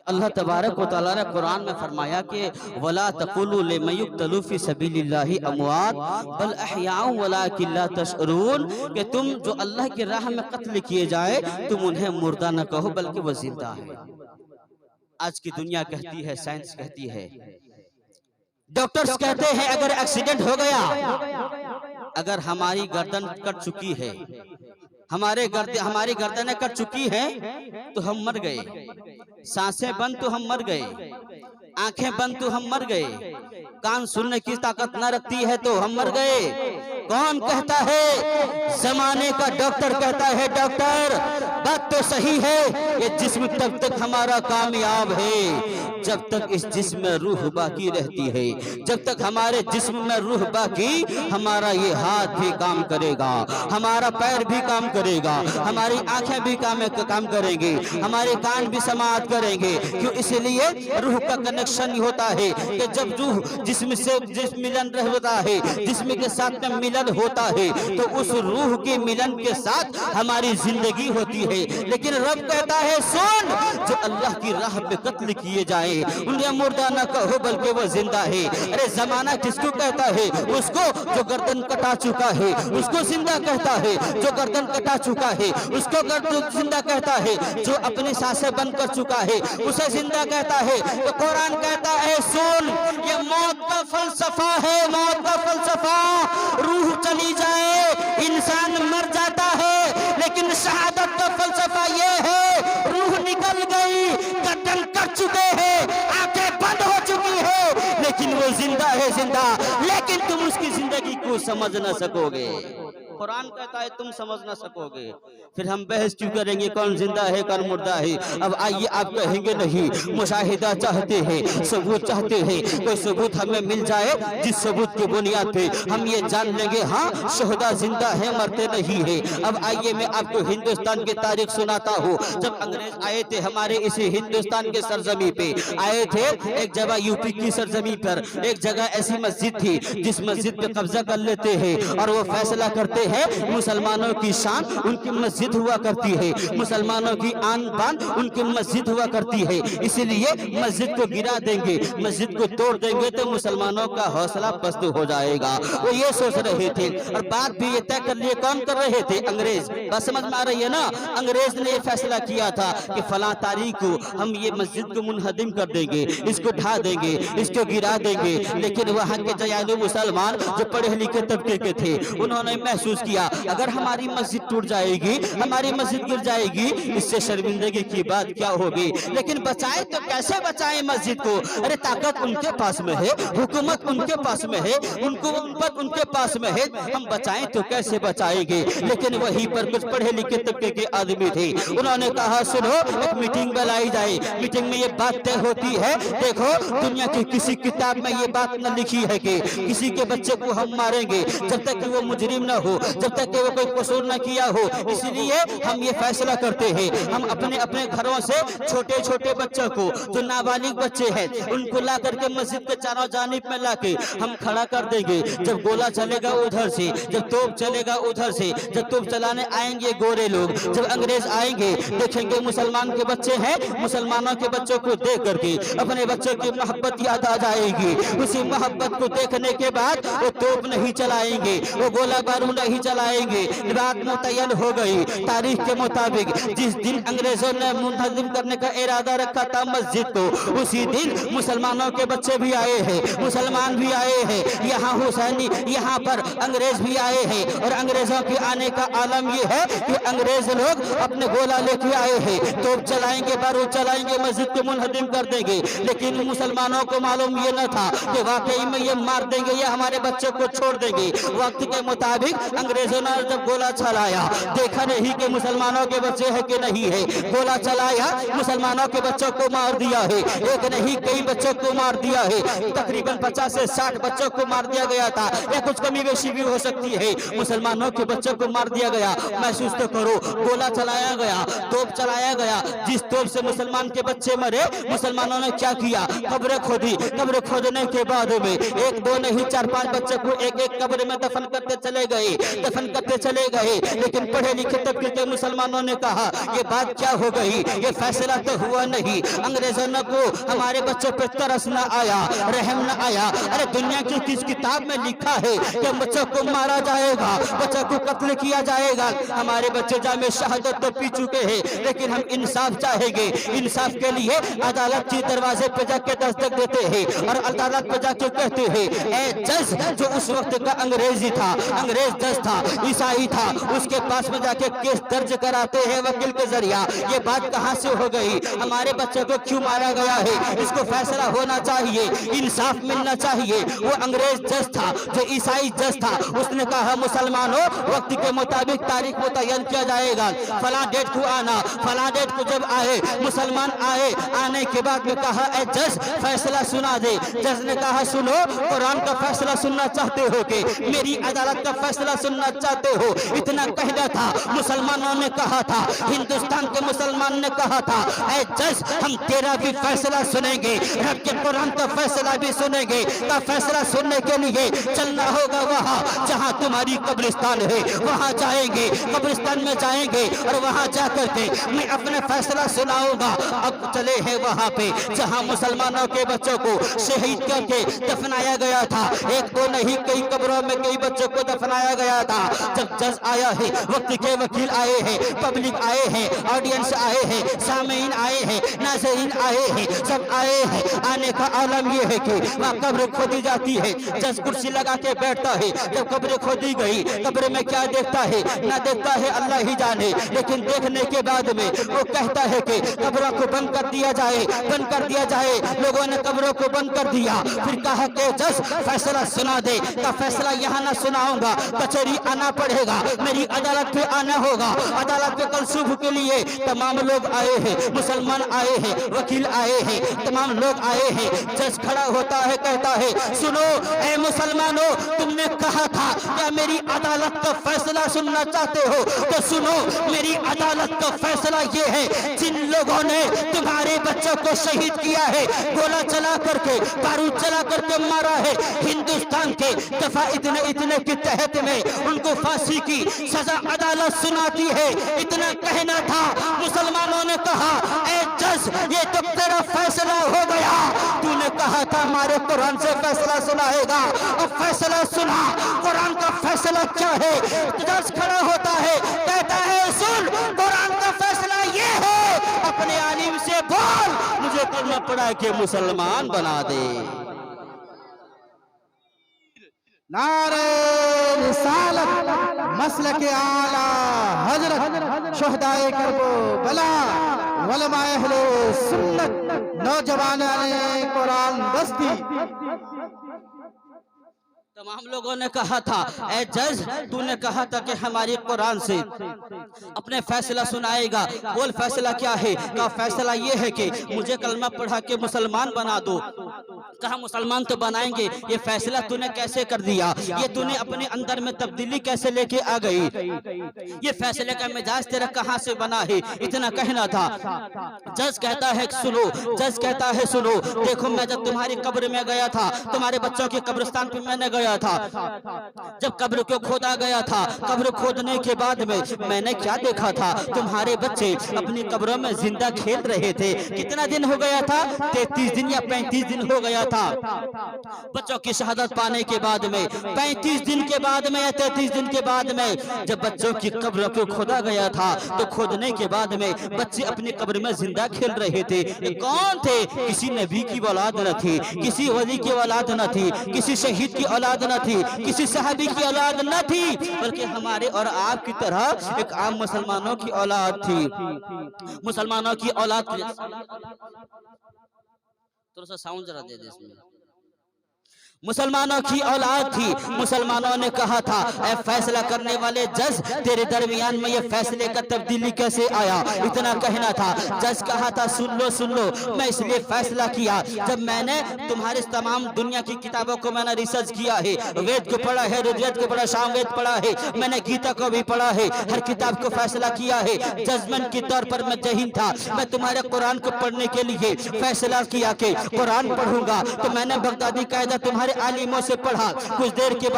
اللہ تبارک و تعالیٰ نے قرآن میں فرمایا کہ وَلَا تَقُولُوا لِمَن يُقْتَلُ فِي سَبِيلِ اللَّهِ أَمْوَاتٌ بَلْ أَحْيَاءٌ وَلَٰكِن لَّا تَشْعُرُونَ کہ تم جو اللہ کی راہ میں قتل کیے جائے تم انہیں مردہ نہ کہو بلکہ وہ زندہ ہے۔ آج کی دنیا کہتی ہے، سائنس کہتی ہے، ڈاکٹرز کہتے ہیں اگر ایکسیڈنٹ ہو گیا، اگر ہماری گردن کٹ چکی ہے، ہماری گردنیں کٹ چکی ہیں تو ہم مر گئے، سانسیں بند تو ہم مر گئے، آنکھیں بند تو ہم مر گئے، کان سننے کی طاقت نہ رکھتی ہے تو ہم مر گئے۔ کون کہتا ہے؟ زمانے کا ڈاکٹر کہتا ہے ڈاکٹر بات تو صحیح ہے، یہ جسم تب تک ہمارا کامیاب ہے جب تک اس جسم میں روح باقی رہتی ہے، جب تک ہمارے جسم میں روح باقی ہمارا یہ ہاتھ بھی کام کرے گا، ہمارا پیر بھی کام کرے گا، ہماری آنکھیں بھی کام کریں گے، ہمارے کان بھی سماعت کریں گے۔ کیوں؟ اس لیے روح کا کنیکشن ہوتا ہے کہ جب روح جسم سے ملن رہتا ہے، جسم کے ساتھ میں ملن ہوتا ہے تو اس روح کے ملن کے ساتھ ہماری زندگی ہوتی ہے۔ لیکن رب کہتا ہے سن، جو اللہ کی راہ پہ قتل کیے جائیں انہیں مردہ نہ کہو بلکہ وہ زندہ ہے۔ ارے زمانہ کس کو کہتا ہے؟ اس کو جو گردن کٹا چکا ہے اس کو زندہ کہتا ہے، جو گردن کٹا چکا ہے اس کو زندہ کہتا ہے، جو اپنی سانسیں بند کر چکا ہے اسے زندہ کہتا ہے۔ تو قرآن کہتا ہے سن، یہ موت کا فلسفہ ہے، موت کا فلسفہ۔ روح چلی جائے انسان مر جاتا ہے، لیکن شہادت کا فلسفہ یہ ہے روح نکل گئی، گردن کٹ چکے ہیں، آنکھیں بند ہو چکی ہے، لیکن وہ زندہ ہے، زندہ، لیکن تم اس کی زندگی کو سمجھ نہ سکو گے۔ قرآن کہتا ہے تم سمجھ نہ سکو گے۔ پھر ہم بحث کیوں کریں گے کون زندہ ہے کون مردہ ہے؟ اب آئیے آپ کہیں گے نہیں، مشاہدہ چاہتے ہیں، ثبوت چاہتے ہیں، کوئی ثبوت ہمیں مل جائے جس ثبوت کی بنیاد پہ ہم یہ جان لیں گے ہاں شہداء زندہ ہیں، مرتے نہیں ہیں۔ اب آئیے میں آپ کو ہندوستان کی تاریخ سناتا ہوں۔ جب انگریز آئے تھے ہمارے اسی ہندوستان کے سرزمین پہ آئے تھے، ایک جگہ یوپی کی سرزمین پر ایک جگہ ایسی مسجد تھی جس مسجد پہ قبضہ کر لیتے ہیں اور وہ فیصلہ کرتے ہیں مسلمانوں کی شان ان کی مسجد ہوا کرتی ہے، مسلمانوں کی آن بان ان کی مسجد ہوا کرتی ہے، اسی لیے مسجد کو گرا دیں گے، مسجد کو توڑ دیں گے تو مسلمانوں کا حوصلہ پست ہو جائے گا۔ وہ یہ سوچ رہے تھے اور بات بھی یہ طے کر لیے کون کر رہے تھے؟ انگریز۔ بس سمجھ میں آ رہی ہے نا؟ انگریز نے یہ فیصلہ کیا تھا کہ فلاں تاریخ کو ہم یہ مسجد کو منہدم کر دیں گے، اس کو ڈھا دیں گے، اس کو گرا دیں گے۔ لیکن وہاں کے جیالو مسلمان جو پڑھے لکھے طبقے کے تھے انہوں نے محسوس کیا اگر ہماری مسجد ٹوٹ جائے گی، ہماری مسجد گر جائے گی، اس سے شرمندگی کی بات کیا ہوگی؟ لیکن بچائیں تو کیسے بچائیں مسجد کو؟ ارے طاقت ان کے پاس میں ہے، حکومت ان کے پاس میں ہے، ان کے پاس میں ہے، ہم بچائیں تو کیسے بچائیں گے؟ لیکن وہیں پر کچھ پڑھے لکھے طبقے کے آدمی تھے، انہوں نے کہا سنو ایک میٹنگ بلائی جائے، میٹنگ میں یہ بات طے ہوتی ہے، دیکھو دنیا کی کسی کتاب میں یہ بات نہ لکھی ہے کہ کسی کے بچے کو ہم ماریں گے جب تک کہ وہ مجرم نہ ہو، جب تک کہ وہ کوئی قصور نہ کیا ہو، اس لیے ہم یہ فیصلہ کرتے ہیں ہم اپنے اپنے گھروں سے چھوٹے چھوٹے بچوں کو جو نابالغ بچے ہیں ان کو لا کر کے مسجد کے چاروں جانب میں لا کے ہم کھڑا کر دیں گے، جب گولہ چلے گا ادھر سے، جب توپ چلے گا ادھر سے، جب توپ چلانے آئیں گے گورے لوگ، جب انگریز آئیں گے دیکھیں گے مسلمان کے بچے ہیں، مسلمانوں کے بچوں کو دیکھ کر کے اپنے بچوں کی محبت یاد آ جائے گی، اسی محبت کو دیکھنے کے بعد وہ توپ نہیں چلائیں گے، وہ گولہ بارود نہیں چلائیں گے۔ بات متعین ہو گئی تاریخ کے مطابق جس دن انگریزوں نے منہدم کرنے کا ارادہ رکھا تھا مسجد کو، اسی دن مسلمانوں کے بچے بھی آئے ہیں، مسلمان بھی آئے ہیں، یہاں حسینی یہاں پر انگریز بھی آئے ہیں، اور انگریزوں کے آنے کا عالم یہ ہے کہ انگریز لوگ اپنے گولہ لے کے آئے ہیں، توپ چلائیں گے، بارود چلائیں گے، مسجد کو منہدم کر دیں گے۔ لیکن مسلمانوں کو معلوم یہ نہ تھا کہ واقعی میں یہ مار دیں گے یا ہمارے بچے کو چھوڑ دیں گے۔ وقت کے مطابق انگریزوں نے جب گولہ چلایا دیکھا نہیں کہ مسلمانوں کے بچے ہیں کہ نہیں ہے، گولہ چلایا مسلمانوں کے بچوں کو مار دیا ہے، ایک نہیں کئی بچوں کو مار دیا ہے، تقریباً 50 سے 60 بچوں کو مار دیا گیا تھا، یا کچھ کمی بیشی بھی ہو سکتی ہے، مسلمانوں کے بچوں کو مار دیا گیا۔ محسوس تو کرو، گولہ چلایا گیا، توپ چلایا گیا، جس توپ سے مسلمان کے بچے مرے مسلمانوں نے کیا کیا؟ قبریں کھودی، قبر کھودنے کے بعد میں ایک دو نہیں 4-5 بچے کو ایک ایک قبر میں دفن کرتے چلے گئے۔ दफन करते चले गए। लेकिन पढ़े लिखे तबके के मुसलमानों ने कहा ये बात क्या हो गई, ये फैसला तो हुआ नहीं। अंग्रेजों को हमारे बच्चों पर तरस न आया, रहम न आया। अरे दुनिया की किस किताब में लिखा है कि बच्चों को मारा जाएगा, बच्चों को कत्ल किया जाएगा? हमारे बच्चे जामे शहादत तो पी चुके हैं, लेकिन हम इंसाफ चाहेंगे। इंसाफ के लिए अदालत के दरवाजे पे जाके दस्तक देते हैं और अदालत पे जाके कहते हैं ए जज, जो उस वक्त का अंग्रेजी था, अंग्रेज जज था, ईसाई था, उसके पास में जाके केस दर्ज कराते हैं वकील के जरिया। ये बात कहां से हो गई? हमारे बच्चे को क्यों मारा गया है? इसको फैसला होना चाहिए, इंसाफ मिलना चाहिए। वो अंग्रेज जज था, जो ईसाई जज था, उसने कहा मुसलमानों वक्त के मुताबिक तारीख मुतय्यन किया जाएगा, फला डेट को आना। फला डेट को जब आए मुसलमान आए, आने के बाद में कहा ए जज फैसला सुना दे। जज ने कहा सुनो, कुरान का फैसला सुनना चाहते हो कि मेरी अदालत का फैसला सुनना चाहते हो? इतना कहना था। मुसलमानों ने कहा था, हिंदुस्तान के मुसलमान ने कहा था ऐ जज हम तेरा भी फैसला सुनेंगे, रब के कुरान का फैसला भी सुनेंगे। का फैसला सुनने के लिए चलना होगा वहाँ जहाँ तुम्हारी कब्रिस्तान है, वहाँ जाएंगे, कब्रिस्तान में जाएंगे और वहाँ जाकर के मैं अपना फैसला सुनाऊंगा। अब चले हैं वहाँ पे जहाँ मुसलमानों के बच्चों को शहीद करके दफनाया गया था। एक दो नहीं, कई कब्रों में कई बच्चों को दफनाया गया था। जब जज आया है, वक्त के वकील आए हैं, पब्लिक आए हैं, ऑडियंस आए हैं, सामीन आए हैं, नाज़रीन आए हैं, सब आए हैं। आने का आलम यह है कि वहाँ कब्र खोदी जाती है, जज कुर्सी लगा के बैठता है। जब कब्र खोदी गई, कब्र में क्या देखता है ना देखता है अल्लाह ही जाने, लेकिन देखने के बाद में वो कहता है कि कब्रों को बंद कर दिया जाए, बंद कर दिया जाए। लोगों ने कब्रों को बंद कर दिया। फिर कहा कि जज फैसला सुना दे। का फैसला यहाँ ना सुनाऊंगा, कचहरी आना पड़ेगा, मेरी अदालत पे आना होगा। अदालत पे कल सुबह के लिए तमाम लोग आए हैं, मुसलमान आए हैं, वकील आए हैं, तमाम लोग आए हैं। जज खड़ा होता है, कहता है सुनो ऐ मुसलमानों, तुमने कहा था क्या मेरी अदालत का फैसला सुनना चाहते हो? तो सुनो, मेरी अदालत का फैसला ये है, जिन लोगों ने तुम्हारे बच्चों को शहीद किया है, गोला चला करके, बारूद चला करके मारा है, हिंदुस्तान के दफा इतने इतने के तहत में उनको फांसी की सजा अदालत सुनाती है। इतना कहना था। मुसलमानों ने कहा ए जज ये तो तेरा फैसला हो गया, तूने कहा था हमारे कुरान से फैसला सुनाएगा, अब फैसला सुना। कुरान का फैसला क्या है? जज खड़ा होता है, कहता है सुन, कुरान का फैसला ये है, अपने आलिम से बोल मुझे कलमा पढ़ा के मुसलमान बना दे। नारे रिसालत मसलक आला हजरत शुहदाए करबला उलमाए अहले सुन्नत नौजवानाने कुरान बस्ती। तमाम लोगों ने कहा था ऐ जज तूने कहा था कि हमारी कुरान से अपने फैसला सुनाएगा, बोल फैसला क्या है? का फैसला ये है कि मुझे कलमा पढ़ा के मुसलमान बना दो। कहा मुसलमान तो बनाएंगे, ये फैसला तूने कैसे कर दिया? ये तूने अपने अंदर में तब्दीली कैसे लेके आ गई? ये फैसले का मिजाज तेरा कहाँ से बना है? इतना कहना था। जज कहता है सुनो, जज कहता है सुनो, देखो मैं जब तुम्हारी कब्र में गया था, तुम्हारे बच्चों के कब्रिस्तान पे मैंने गया था, जब कब्र को खोदा गया था, कब्र खोदने के बाद में मैंने क्या देखा था? तुम्हारे बच्चे अपनी कब्रों में जिंदा खेल रहे थे। कितना दिन हो गया था? 33 दिन या 35 दिन हो गया था। बच्चों की शहादत पाने के बाद में 35 दिन के बाद में या 33 दिन के बाद में जब बच्चों की कब्र को खोदा गया था, तो खोदने के बाद में बच्चे अपनी कब्र में जिंदा खेल रहे थे। ये कौन थे? किसी नबी की औलाद न थी, किसी वली की औलाद न थी, किसी शहीद की औलाद न थी, किसी सहाबी की औलाद न थी, बल्कि हमारे और आपकी तरह एक आम मुसलमानों की औलाद थी। मुसलमानों की औलाद, थोड़ा सा साउंड जरा दे दे इसमें। मुसलमानों की औलाद थी। मुसलमानों ने कहा था ऐ फैसला करने वाले जज, तेरे दरमियान में ये फैसले का तब्दीली कैसे आया? इतना कहना था। जज कहा था सुन लो, मैं इसलिए फैसला किया, जब मैंने तुम्हारे तमाम दुनिया की किताबों को मैंने रिसर्च किया है, वेद को पढ़ा है, ऋग्वेद को पढ़ा, सामवेद पढ़ा है, मैंने गीता को भी पढ़ा है, हर किताब को फैसला किया है। जजमेंट के तौर पर मैं जहीन था, मैं तुम्हारे कुरान को पढ़ने के लिए फैसला किया कि कुरान पढ़ूंगा। तो मैंने बगदादी कायदा तुम्हारे आलिमों से पढ़ा। कुछ देर के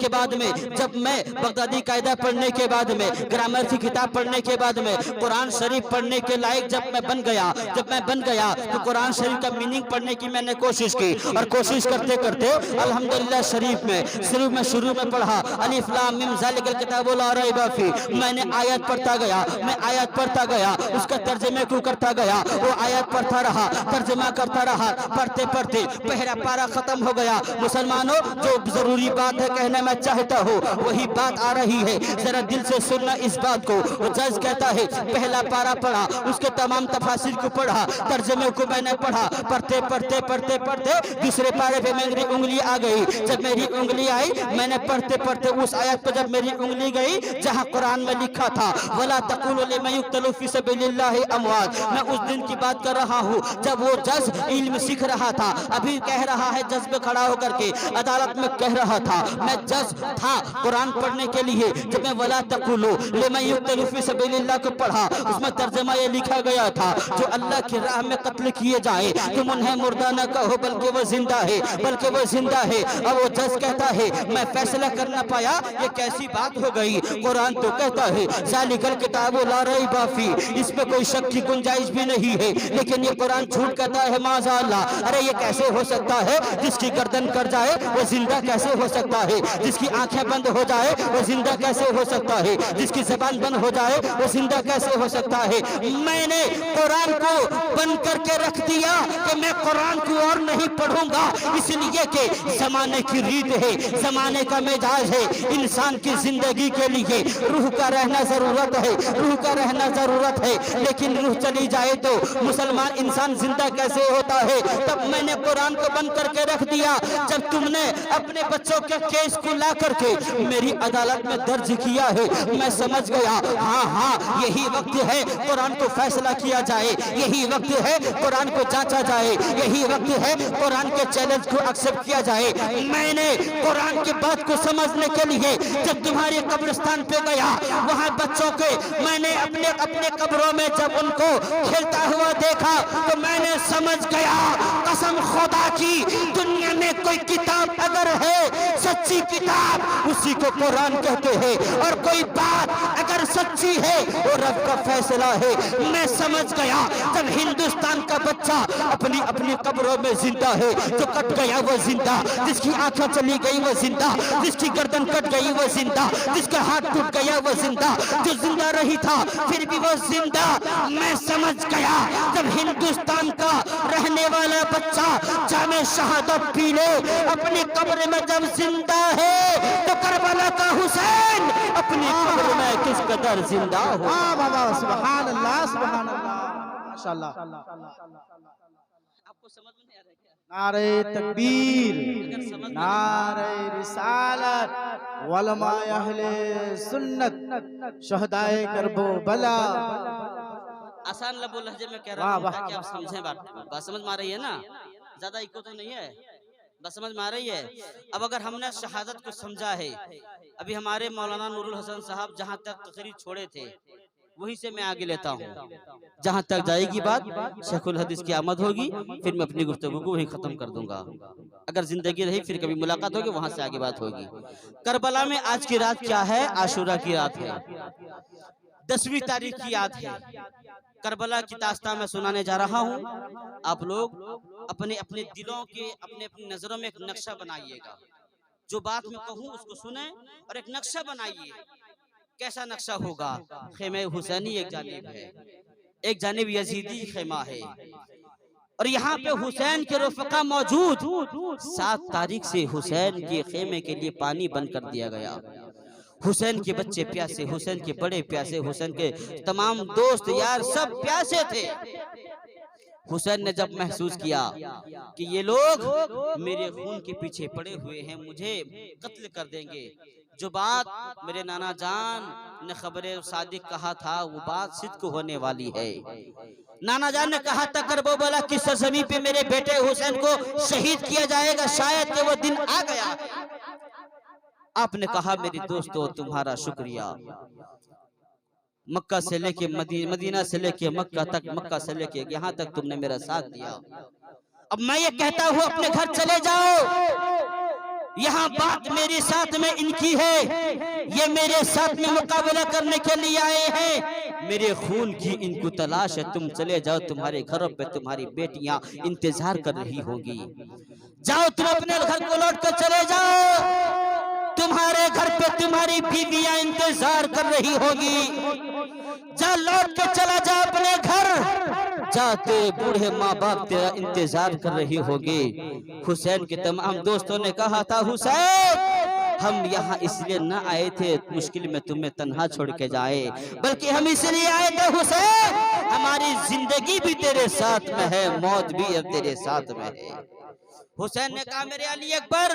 बाद में जब मैं बगदादी कायदा पढ़ने के बाद में, ग्रामर की किताब पढ़ने के बाद में, कुरान शरीफ पढ़ने के लायक जब मैं बन गया तो कुरान शरीफ का मीनिंग पढ़ने की मैंने कोशिश की, और कोशिश करते करते अल्हम्दुलिल्लाह शरीफ में शुरू में पढ़ा अलिफ लाम मीम ज़ालिकल किताबु ला रैब फीह। मैंने आयत पढ़ता गया, उसका तर्जुमे को करता गया, वो आयत पढ़ता रहा, तर्जुमा करता रहा, पढ़ते पढ़ते पहला पारा खत्म हो गया। मुसलमानों, जो जरूरी बात है कहना मैं चाहता हूँ वही बात आ रही है, जरा दिल से सुनना इस बात को। वो जज कहता है पहला पारा पढ़ा, उसके तमाम तफासिर को पढ़ा, तर्जुमे को मैंने पढ़ा, पढ़ते पढ़ते पढ़ते पढ़ते दूसरे पारे पे मेरी उंगली आ गई। जब मेरी उंगली आई, मैंने पढ़ते पढ़ते उस आयत पर जब मेरी उंगली गई जहाँ कुरान में लिखा था वला तक़ूलू लिमन युक़्तलू फ़ी सबीलिल्लाहि अमवात। मैं उस दिन की बात कर रहा हूँ जब वो जज इल्म सीख रहा था, अभी कह रहा है जज पे खड़ा होकर के अदालत में कह रहा था, मैं जज था कुरान पढ़ने के लिए। जब मैं वला तक़ूलू लिमन युक़्तलू फ़ी सबीलिल्लाह को पढ़ा, उसमें तर्जुमा ये लिखा गया था जो अल्लाह की राह में कत्ल किए जाए तुम उन्हें मुर्दा न कहो बल्कि वो जिंदा है, अब वो जज कहता है मैं फैसला कर ना पाया, ये कैसी बात हो गई। कुरान तो कहता है ज़ालिकल किताबु ला रैब फीह, इसमें कोई शक की गुंजाइश भी नहीं है, लेकिन ये कुरान झूठ कहता है माज़अल्लाह। अरे ये कैसे हो सकता है, जिसकी गर्दन कट जाए वो जिंदा कैसे हो सकता है, जिसकी आंखें बंद हो जाए वो जिंदा कैसे हो सकता है, जिसकी ज़बान बंद हो जाए वो जिंदा कैसे हो सकता है। मैंने कुरान को बंद करके रख दिया कि मैं कुरान को और नहीं पढ़ूंगा, इसलिए कि जमाने की रीत है, जमाने का मिजाज है, इंसान की जिंदगी के लिए रूह का रहना जरूरत है, लेकिन रूह चली जाए तो मुसलमान इंसान जिंदा कैसे होता है। तब मैंने कुरान को बंद करके रख दिया। जब तुमने अपने बच्चों के केस को ला करके मेरी अदालत में दर्ज किया है, मैं समझ गया हाँ यही वक्त है कुरान को फैसला किया जाए, यही वक्त है कुरान को जांचा जाए, यही वक्त है कुरान के चैलेंज को एक्सेप्ट किया जाए। मैंने कुरान की बात को समझने के लिए जब तुम्हारे कब्रिस्तान पे गया, वहां बच्चों के मैंने अपने कब्रों में जब उनको खेलता हुआ देखा तो मैंने समझ गया कसम खुदा की, दुनिया में कोई किताब अगर है सच्ची किताब उसी को कुरान कहते हैं, और कोई बात अगर सच्ची है वो रब का फैसला है। मैं समझ गया जब हिंदुस्तान का बच्चा अपनी कब्रों में जिंदा है, जो कट गया वो जिंदा, जिसकी आंखें चली गई वो जिंदा, जिसकी गर्दन कट गई वो जिंदा, जिसका हाथ टूट गया वो जिंदा, जो जिंदा रही था फिर भी वो जिंदा। मैं समझ गया जब हिंदुस्तान का रहने वाला बच्चा जामे शहादत पी ले अपनी कब्र में जब जिंदा है तो करबला का हुसैन अपनी कब्र में किस कदर जिंदा हो। सुभान अल्लाह, सुभान अल्लाह, माशाअल्लाह। आपको समझ में नहीं आ रहा है क्या? नारे तकबीर, नारे रिसालत, उलमाए अहले सुन्नत, शहदाए करबो बला। आसान लबो लहजे में कह रहा हूं ताकि आप समझें बात समझ में आ रही है ना, ज्यादा इको तो नहीं है, बात समझ में आ रही है। अब अगर हमने शहादत को समझा है, अभी हमारे मौलाना नूरुल हसन साहब जहां तक तकरीर छोड़े थे वहीं से मैं आगे लेता हूँ, जहां तक जाएगी बात शेखुल हदीस की आमद होगी फिर मैं अपनी गुफ्तगू को वहीं खत्म कर दूंगा। अगर जिंदगी रही फिर कभी मुलाकात होगी, वहां से आगे बात होगी। करबला में आज की रात क्या है? आशूरा की रात है, 10वीं तारीख की याद है। करबला की दास्तां मैं सुनाने जा रहा हूँ। आप लोग अपने अपने दिलों के अपने अपनी नजरों में एक नक्शा बनाइएगा, जो बात मैं कहूँ उसको सुने और एक नक्शा बनाइए। कैसा नक्शा होगा? खेमे हुसैनी एक जानिब है, एक जानिब यजीदी खेमा है, और यहाँ पे हुसैन के रफ़का मौजूद। 7 तारीख से हुसैन के खेमे के लिए पानी बंद कर दिया गया। हुसैन के बच्चे प्यासे, हुसैन के बड़े प्यासे, हुसैन के तमाम दोस्त यार सब प्यासे थे। हुसैन ने जब महसूस किया कि ये लोग मेरे खून के पीछे पड़े हुए हैं, मुझे कत्ल कर देंगे, जो बात मेरे नाना जान ने खबरे सादिक कहा था वो बात सिद्क होने वाली है। नाना जान ने कहा था करबला की सरजमी पे मेरे बेटे हुसैन को शहीद किया जाएगा, शायद कि वो दिन आ गया। आपने कहा मेरे दोस्तों तुम्हारा शुक्रिया, मक्का से लेके मदीना से लेके मक्का तक, मक्का से लेके यहाँ तक तुमने मेरा साथ दिया। اب میں یہ کہتا ہوں اپنے گھر چلے جاؤ، یہاں بات میرے ساتھ میں ان کی ہے، یہ میرے ساتھ میں مقابلہ کرنے کے لیے آئے ہیں، میرے خون کی ان کو تلاش ہے، تم چلے جاؤ، تمہارے گھروں پہ تمہاری بیٹیاں انتظار کر رہی ہوگی، جاؤ تم اپنے گھر کو لوٹ کر چلے جاؤ، تمہارے گھر پہ تمہاری بیویاں انتظار کر رہی ہوگی، جا لوٹ کے چلا جا اپنے گھر، جاتے بوڑھے ماں باپ تیرا انتظار کر رہی ہوگی۔ حسین کے تمام دوستوں نے کہا تھا حسین ہم یہاں اس لیے نہ آئے تھے مشکل میں تمہیں تنہا چھوڑ کے جائے، بلکہ ہم اس لیے آئے تھے حسین ہماری زندگی بھی تیرے ساتھ میں ہے، موت بھی اب تیرے ساتھ میں ہے۔ حسین نے کہا میرے علی اکبر،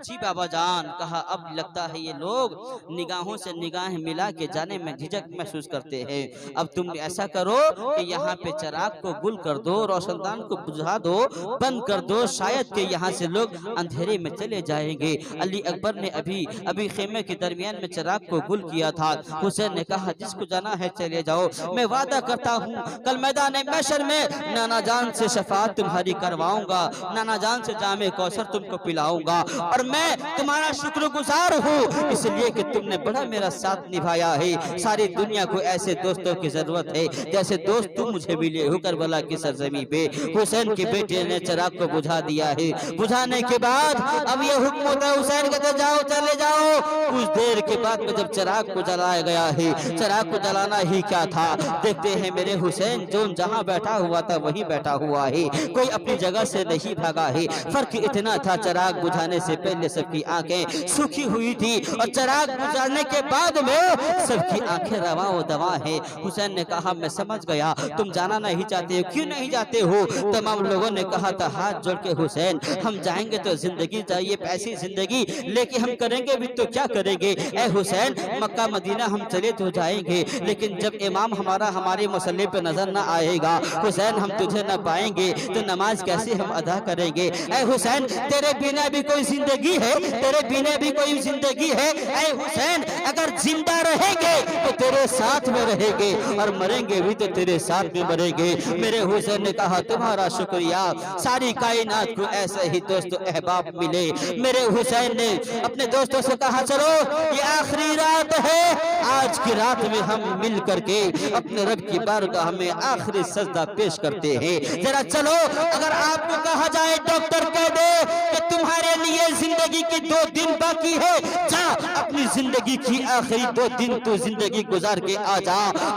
جی بابا جان، کہا اب لگتا ہے یہ لوگ نگاہوں سے نگاہیں ملا کے جانے میں جھجک محسوس کرتے ہیں، اب تم ایسا کرو کہ یہاں پہ چراغ کو گل کر دو، روشن دان کو بجھا دو، بند کر دو، شاید کہ یہاں سے لوگ اندھیرے میں چلے جائیں گے۔ علی اکبر نے ابھی خیمے کے درمیان میں چراغ کو گل کیا تھا۔ حسین نے کہا جس کو جانا ہے چلے جاؤ، میں وعدہ کرتا ہوں کل میدان محشر میں نانا جان سے شفاعت تمہاری کرواؤں گا، نانا جان سے جام کوثر تم کو پلاؤں گا، اور میں تمہارا شکر گزار ہوں اس لیے کہ تم نے بڑا میرا ساتھ نبھایا ہے۔ ساری دنیا کو ایسے دوستوں کی ضرورت ہے جیسے دوست تم مجھے ملے ہو کربلا کی سرزمین پہ۔ حسین کے بیٹے نے چراغ کو بجھا دیا ہے، بجھانے کے بعد اب یہ حکم ہوتا ہے حسین کہتے جاؤ چلے جاؤ۔ کچھ دیر کے بعد میں جب چراغ کو جلایا گیا ہے، چراغ کو جلانا ہی کیا تھا، دیکھتے ہیں میرے حسین جو جہاں بیٹھا ہوا تھا وہیں بیٹھا ہوا ہے، کوئی اپنی جگہ سے نہیں بھاگا ہے۔ فرق اتنا تھا چراغ بجھانے سے پہلے سب کی آنکھیں سوکھی ہوئی تھی اور چراغ بجھانے کے بعد میں سب کی آنکھیں رواں و دواں ہیں۔ حسین نے کہا میں سمجھ گیا تم جانا نہیں چاہتے ہو، کیوں نہیں جاتے ہو؟ تمام لوگوں نے کہا تھا ہاتھ جوڑ کے حسین ہم جائیں گے تو زندگی چاہیے، ایسی زندگی لے کے ہم کریں گے بھی تو کیا کریں گے؟ اے حسین مکہ مدینہ ہم چلے تو جائیں گے، لیکن جب امام ہمارا ہمارے مسلح پہ نظر نہ آئے گا حسین ہم تجھے نہ پائیں گے تو نماز کیسے ہم ادا کریں گے؟ اے حسین تیرے بنا بھی کوئی زندگی ہے، تیرے بنا بھی کوئی زندگی ہے؟ اے حسین اگر زندہ رہیں گے تو تیرے ساتھ میں رہیں گے اور مریں گے بھی تو تیرے ساتھ میں مریں گے۔ میرے حسین نے کہا تمہارا شکریہ، ساری کائنات کو ایسے ہی دوست و احباب ملے۔ میرے حسین نے اپنے دوستوں سے کہا چلو یہ آخری رات ہے، آج کی رات میں ہم مل کر کے اپنے رب کی بارگاہ میں آخری سجدہ پیش کرتے ہیں، ذرا چلو اگر آپ کو کہا جائے ڈاکٹر کہہ دے کہ تمہارے لیے زندگی کی 2 دن باقی ہے، جا اپنی زندگی کی آخری 2 دن تو زندگی گزار کے آ جا،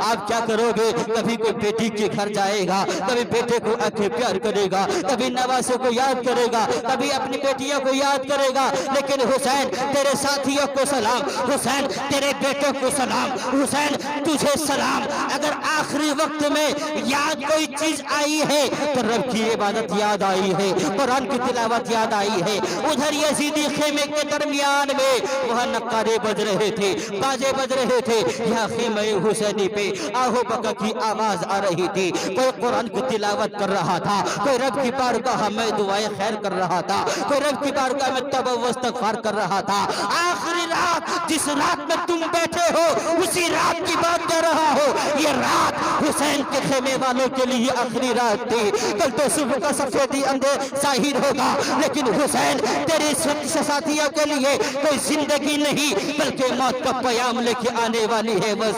آپ کیا کرو گے؟ کبھی کوئی بیٹی کے گھر جائے گا، کبھی بیٹے کو آنکھیں پیار کرے گا، کبھی نواسے کو یاد کرے گا، کبھی اپنی بیٹیوں کو یاد کرے گا، لیکن حسین تیرے ساتھیوں کو سلام، حسین تیرے بیٹوں کو سلام، حسین تجھے سلام۔ اگر آخری وقت میں یاد کوئی چیز آئی ہے تو رب کی عبادت یاد آئی ہے، قرآن کی تلاوت یاد آئی ہے۔ ادھر یزیدی خیمے کے درمیان میں وہاں نقارے بج رہے تھے، باجے بج رہے تھے، یہاں خیمہ حسینی پہ آہو بکا کی آواز آ رہی تھی، کوئی قرآن کی تلاوت کر رہا تھا، کوئی رب کی بارگاہ میں دعائیں خیر کر رہا تھا، کوئی رب کی بارگاہ میں توبہ و استغفار کر رہا تھا۔ آخری رات جس رات میں تم بیٹھے ہو اسی رات کی بات کر رہا ہو، یہ رات حسین کے خیمے والوں کے لیے آخری رات تھی۔ کل تو صبح کا سفیدی اندر ظاہر ہوگا، لیکن حسین تیرے ساتھیوں کے لیے کوئی زندگی نہیں بلکہ موت کا پیام لے کے آنے والی ہے۔ وہ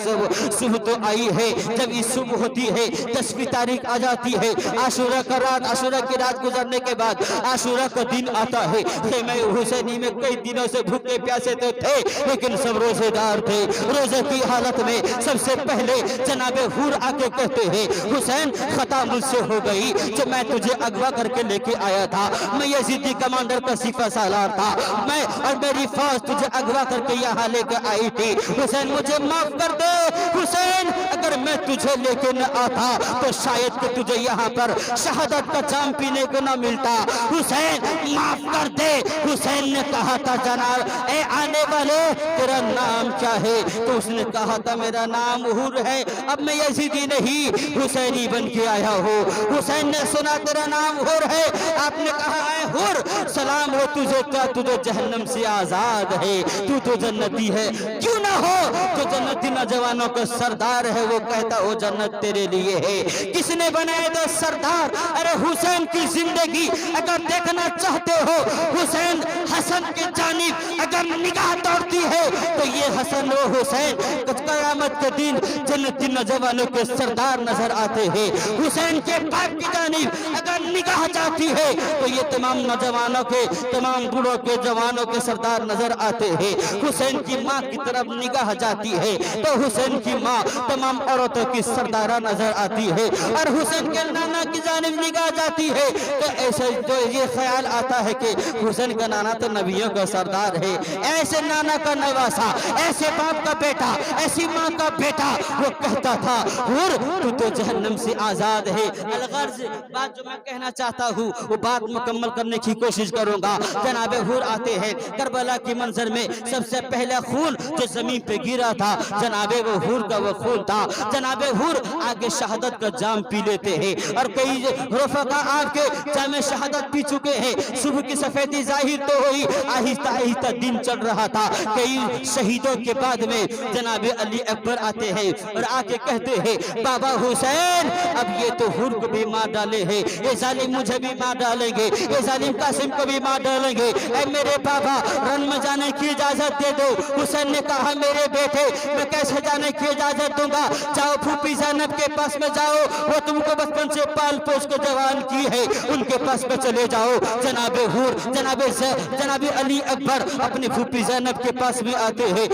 صبح تو آئی ہے، جب یہ صبح ہوتی ہے 10ویں تاریخ آ جاتی ہے، عاشورہ کا رات، عاشورہ کی رات گزرنے کے بعد عاشورہ کا دن آتا ہے۔ خیمہ حسینی میں کئی دنوں سے بھوکے پیاسے تو تھے لیکن سب روزے دار تھے۔ روزے کی حالت میں سب سے پہلے جناب حور آ کے کہتے ہیں حسین خطا مجھ سے ہو گئی، جو میں تجھے اغوا کر کے لے کے آیا تھا، میں یزیدی کمانڈر کا سپہ سالار تھا، میں اور میری فوج تجھے اغوا کر کے یہاں لے کے آئی تھی، حسین مجھے معاف کر دے۔ حسین اگر میں تجھے لے کے نہ آتا تو شاید کہ تجھے یہاں پر شہادت کا جام پینے کو نہ ملتا، حسین معاف کر دے۔ حسین نے کہا تھا جناب اے آنے والے تیرا نام کیا ہے؟ تو اس نے کہا تھا میرا نام حور ہے، اب میں یزیدی نہیں حسینی بن کے آیا ہوں۔ حسین نے سنا تیرا نام حور ہے، آپ نے کہا اے حور سلام ہو تجھے، کیا تجھے جہنم سے آزاد ہے، تو جنتی ہے، کیوں نہ हो जो जन्नती नौजवानों का सरदार है, वो कहता हो जन्नत तेरे लिए है। किसने बनाए दो सरदार? अरे हुसैन की जिंदगी अगर देखना चाहते हो, हुसैन हसन के जानिब अगर निगाह दौड़ती है तो ये हसन और हुसैन क़यामत के दिन जन्नती नौजवानों के सरदार नजर आते हैं। हुसैन के बाप की जानिब अगर निगाह जाती है तो ये तमाम नौजवानों के, तमाम बूढ़ों के, जवानों के सरदार नजर आते हैं। हुसैन की माँ की तरफ निगाह जाती है तो हुसैन की माँ तमाम औरतों की सरदारा नजर आती है। और हुसैन के नाना की जानिब निगाह जाती है तो ऐसे तो ये ख्याल आता है कि हुसैन का नाना तो नबियों का सरदार है। ऐसे नाना का नवासा, ऐसे बाप का बेटा, ऐसी माँ का बेटा, वो कहता था हुर तू तो जहन्नम से आजाद है। अलगर्ज बात जो मैं कहना चाहता हूँ वो बात मुकम्मल करने की कोशिश करूंगा। जनाबे हुर आते हैं करबला की मंजर में, सबसे पहले खून जो जमीन पे गिरा था जनाबे वो हुर का वो खून था। जनाबे हुर आगे शहादत का जाम पी लेते हैं और कई रफ़क़ा आपके जाम शहादत पी चुके हैं। सुबह की सफेदी जाहिर तो हुई, आहिस्ता आहिस्ता दिन चल रहा था। कई शहीदों के बाद में जनाबे अली अकबर आते हैं और आके कहते हैं बाबा हुसैन अब ये तो हुर को भी मार डाले हैं, ये जालिम मुझे भी मार डालेंगे, ये जालिम कासिम को भी मार डालेंगे। ऐ मेरे बाबा रन में जाने की इजाजत दे दो। हुसैन ने कहा मेरे बेटे मैं कैसे जाने की इजाजत दूंगा, जाओ फूफी ज़ैनब के पास में जाओ, वो तुमको बचपन से पाल पोस के जवान की है, उनके पास में चले जाओ। जनाबे हुर जनाबे अली अकबर अपनी फूफी ज़ैनब के पास में आते हैं।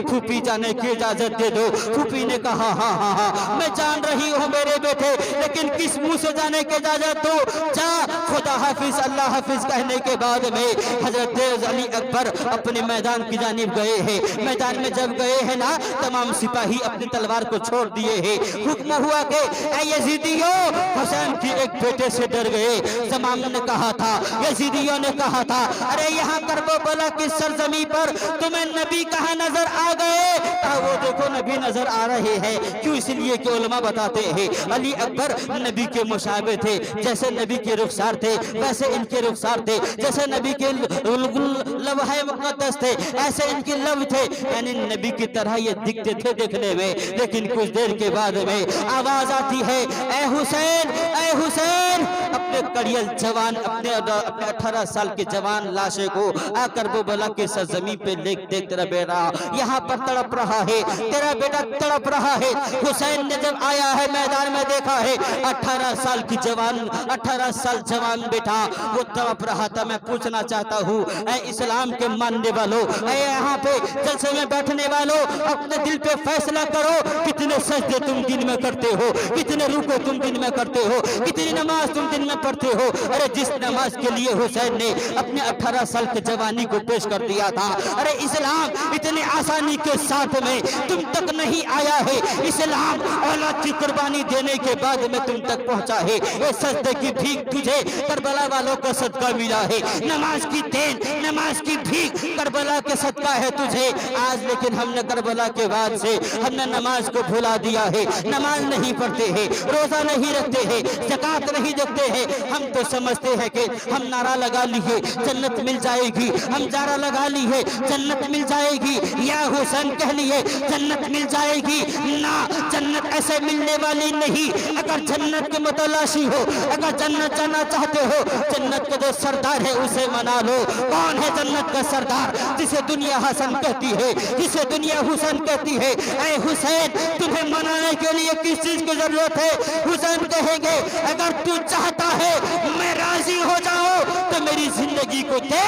फूफी जाने की इजाजत दे दो। फूफी ने कहा हाँ हाँ हाँ मैं जान रही हूँ मेरे बेटे, लेकिन किस मुंह से जाने की इजाजत दो, जा खुदा हाफिज अल्लाह हाफिज कहने के बाद में हजरत अली अकबर अपने मैदान की जानिब गए हैं। मैदान में जब गए हैं ना तमाम सिपाही अपनी तलवार को छोड़ दिए हैं। हुक्म हुआ कि ऐ यजीदियों हुसैन की एक बेटे से डर गए। तमाम ने कहा था, यजीदियों ने कहा था अरे यहाँ करबला की सरजमी पर तुम्हें नबी कहाँ नजर आ गए? वो देखो नबी नजर आ रहे हैं। क्यों? इसलिए कि उलमा बताते हैं अली अकबर नबी के मुशाबे थे। जैसे नबी के रुखसार थे वैसे इनके रुखसार थे, जैसे नबी के लवहे मुक़द्दस थे ऐसे इनके लब थे, यानी नबी की तरह ये दिखते थे देखने में। लेकिन कुछ देर के बाद में आवाज आती है ऐ हुसैन, ऐ हुसैन। अपने कड़ियल जवान अपने 18 साल के जवान लाशे को आकर वो बला के सरजमी पे देख तेरा बेटा यहाँ पर तड़प रहा है, तेरा बेटा तड़प रहा है। हुसैन ने जब आया है मैदान में देखा है 18 साल की जवान, 18 साल जवान बेटा वो तड़प रहा था। मैं पूछना चाहता हूँ ऐ इस्लाम के मानने वालों, ऐ यहाँ पे जलसे में बैठने वालों, अपने दिल पे फैसला करो कितने सजदे तुम दिन में करते हो, कितने रुको तुम दिन में करते हो, कितनी नमाज तुम दिन में पढ़ते हो। अरे जिस नमाज के लिए हुसैन ने अपने 18 साल की जवानी को पेश कर दिया था, अरे इस्लाम इतनी आसानी के साथ में तुम तक नहीं आया है। इस्लाम औलाद की कुर्बानी देने के बाद में तुम तक पहुंचा है। ये सजदे की भीख तुझे करबला वालों का सदका मिला है, नमाज की देन, नमाज की भीख करबला के सदका है तुझे आज। लेकिन हमने करबला के बाद से हमने नमाज को भुला दिया है, नमाज नहीं पढ़ते हैं, रोजा नहीं रखते हैं, ज़कात नहीं देते हैं। हम तो समझते हैं कि हम नारा लगा लिए जन्नत मिल जाएगी, हम नारा लगा लिए जन्नत मिल जाएगी, या हुसैन कह लिए जन्नत मिल जाएगी। ना, जन्नत ऐसे मिलने वाली नहीं। अगर जन्नत के मुतलाशी हो, अगर जन्नत जाना चाहते हो, जन्नत का जो सरदार है उसे मना लो। कौन है जन्नत का सरदार? जिसे दुनिया हसन कहती है, जिसे दुनिया हुसैन कहती है। ऐ हुसैन तुम्हें मनाने के लिए किस चीज की जरूरत है? हुसैन कहेंगे अगर तू चाहता है मैं राजी हो जाऊं तो मेरी जिंदगी को दे।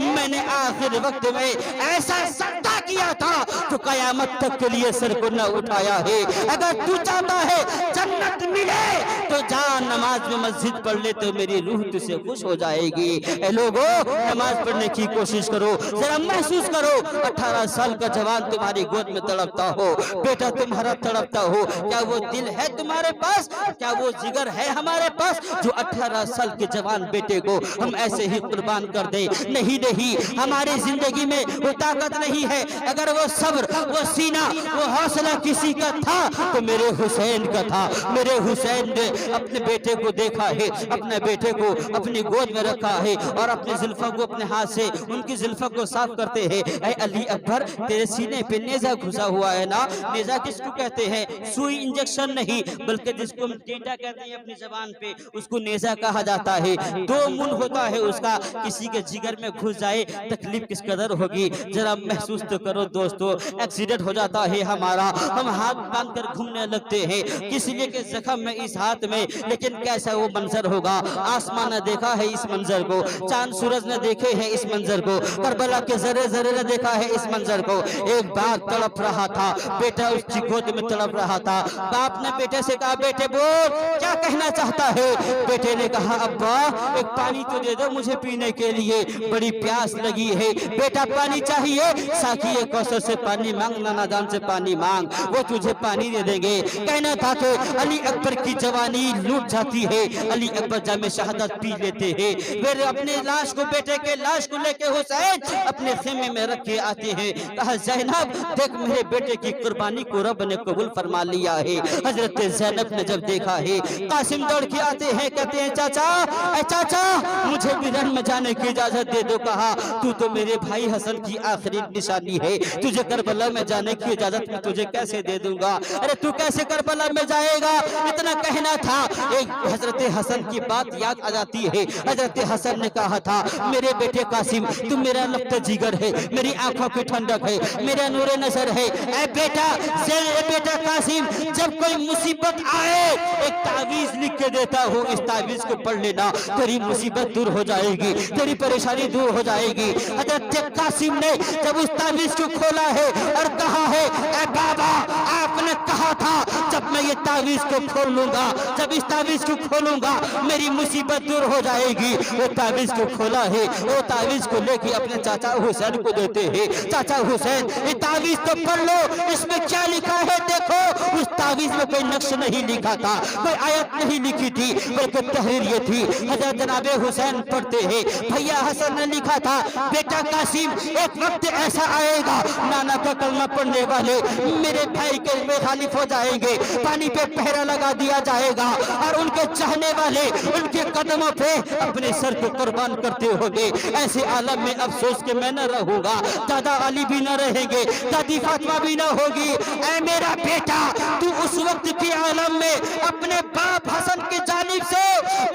मैंने आखिर वक्त में ऐसा सट्टा किया था तो कयामत तक के लिए सर को न उठाया है। अगर तू चाहता है जन्नत मिले तो जा नमाज में मस्जिद पढ़ ले तो मेरी रूह तुझसे खुश हो जाएगी। ए लोगों, नमाज पढ़ने की कोशिश करो, जरा महसूस करो 18 साल का जवान तुम्हारी गोद में तड़पता हो, बेटा तुम्हारा तड़पता हो। क्या वो दिल है तुम्हारे पास? क्या वो जिगर है हमारे पास जो 18 साल के जवान बेटे को हम ऐसे ही कुर्बान कर दे? नहीं नहीं, हमारी जिंदगी में वो ताकत नहीं है। अगर वो सब्र, वो सीना, वो हौसला किसी का था तो मेरे हुसैन का था। मेरे हुसैन ने अपने बेटे को देखा है, अपने बेटे को अपनी गोद में रखा है और अपने जुल्फों को अपने हाथ से उनकी जुल्फों को साफ करते हैं। ऐ अली अकबर, तेरे सीने पे नेजा घुसा हुआ है ना। नेजा किसको कहते हैं? सुई इंजेक्शन नहीं, बल्कि जिसको हम टीटा कहते हैं अपनी जबान पे, उसको नेजा कहा जाता है। दो मुंह होता है उसका, किसी के जिगर में घुस जाए तकलीफ किस कदर होगी जरा महसूस तो करो दोस्तों। एक्सीडेंट हो जाता है हमारा, हम हाथ बांध कर घूमने लगते हैं, किसी लिए के जख्म में इस हाथ में, लेकिन कैसा वो मंजर होगा। आसमान ने देखा है इस मंजर को, चांद सूरज ने देखे हैं इस मंजर को, करबला के जरे जरे ने देखा है इस मंजर को। एक बाप तड़प रहा था, बेटा उसकी गोद में तड़प रहा था। बाप ने बेटे से कहा, बेटे बोल क्या कहना चाहता है? बेटे ने कहा, अब्बा एक पानी तो दे दो मुझे पीने के लिए, बड़ी प्यास लगी है। बेटा पानी चाहिए? साकी कौसर से पानी मांग, नाना जान से पानी मांग, वो तुझे पानी दे देंगे। कहना था कि अली अकबर की जवानी लूट जाती है, अली अकबर जामे शहादत पी लेते हैं। फिर अपने लाश को, बेटे के लाश को लेके हुसैन अपने खेमे में रख के आते हैं। कहा, ज़ैनब देख मेरे बेटे की कुर्बानी को रब ने कबूल फरमा लिया है। हजरत ज़ैनब ने जब देखा है, कासिम दौड़ के आते हैं, कहते हैं, चाचा ऐ चाचा मुझे भी रण में जाने की इजाजत दे दो। कहा, तू तो मेरे भाई हसन की आखिरी निशानी है, तुझे करबला में जाने की इजाजत मैं तुझे कैसे दे दूंगा? अरे तू कैसे करबला में जाएगा? इतना कहना था। एक हजरत हसन की बात याद आ जाती है। हजरत हसन ने कहा था, मेरे बेटे कासिम तू मेरा लफ्त जिगर है, मेरी आंखों की ठंडक है, मेरा नूरे नजर है। ऐ बेटा कासिम, जब कोई मुसीबत आए एक तावीज लिख के देता हूँ, इस तावीज को पढ़ लेना, तेरी मुसीबत दूर हो जाएगी, तेरी परेशानी दूर हो जाएगी। हजरत कासिम ने जब उस तावीज को खोला है और कहा है, ऐ बाबा आपने कहा था जब मैं ये तावीज को खोल लूंगा, जब इस तावीज को खोलूंगा मेरी मुसीबत दूर हो जाएगी। वो तावीज को खोला है, वो तावीज को लेके अपने चाचा हुसैन को देते हैं। चाचा हुसैन ये तावीज तो पढ़ लो, इसमें क्या लिखा है देखो। उस तावीज में कोई नक्श नहीं लिखा था, कोई आयत नहीं लिखी थी, बल्कि तहरीर ये थी। हजरत जनाबे हुसैन पढ़ते हैं, भैया हसन ने लिखा था, बेटा कासिम एक वक्त ऐसा आएगा नाना का कलमा पढ़ने वाले मेरे भाई के मुखालिफ हो जाएंगे, पानी पे पहरा लगा दिया जाएगा और उनके चाहने वाले उनके कदमों पे अपने सर को कुर्बान करते होंगे। ऐसे आलम में अफसोस के मैं न रहूंगा, दादा अली भी न रहेंगे, दादी फातिमा भी न होगी। ऐ मेरा बेटा तू उस वक्त के आलम में अपने बाप हसन की जानिब से